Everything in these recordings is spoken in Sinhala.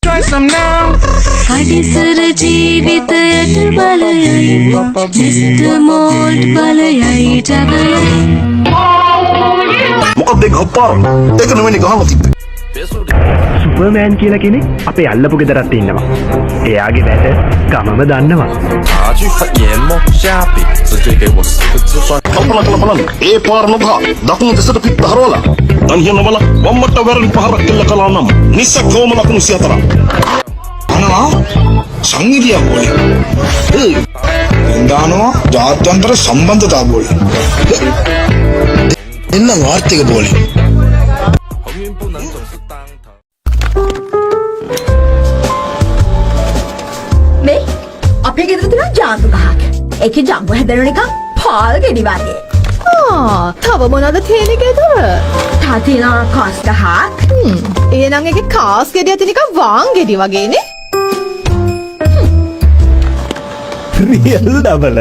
Try some now. අඩිසර ජීවිතයට බලයයි මිස්ටර් මෝල්ට් බලයයි ජගයයි මොකක්ද ඒක අප්පාර ඒක නෙවෙයි ගහලා තිබ්බේ සුපර්මෑන් කියලා කෙනෙක් අපේ අල්ලපු ගෙදරත් ඉන්නවා. එයාගේ වැඩ ගමම දන්නවා. 茶具和研磨虾饼，直接给我4个字算。 කල්පනා ඒ පාර නොගහ දකුණු දෙසට පිට හරවලා අන් කියන බල වම්මට වැරදි පහරක් කෙල්ල කළා නම් නිස්සකෝම ලකුණු 34 අනවා සංගීතිය බෝලේ එන්දානවා ජාත්‍යන්තර සම්බන්ධතා බෝලේ එන්න ආර්ථික බෝලේ 鸿运不能总是当头。 මේ අපේ ගෙදර තියෙන ජාම්බු ගහක්. ඒකේ ජාම්බු හැදෙන නිකන් පාල් ගෙඩි වගේ. තව මොනවද තියෙන්නේ ගෙදර? තා තියෙන කාස් ගහක්. එහෙනම් ඒකේ කාස් ගෙඩිය තියෙන නිකන් වාන් ගෙඩි වගේනේ. රියල් ඩබල.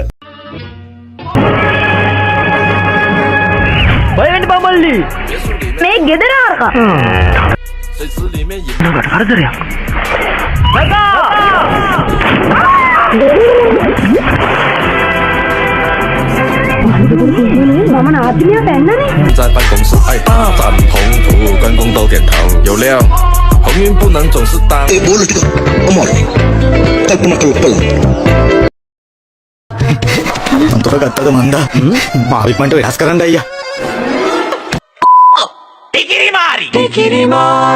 බය වෙන්න බම්මල්ලි. මේ ගෙදර ආරක. 水池里面也 නකට කරදරයක්. මම නාතිනිය පැන්නනේ. 在办公室爱大展宏图，关公都点头。有料，鸿运不能总是当。 ඒ බෝල ටික අමාරුයි කල්පනා කළා අන්තර ගත්තද මන්දා මාවිත් මන්ට වෙනස් කරන්න අයියා Tikiri mari.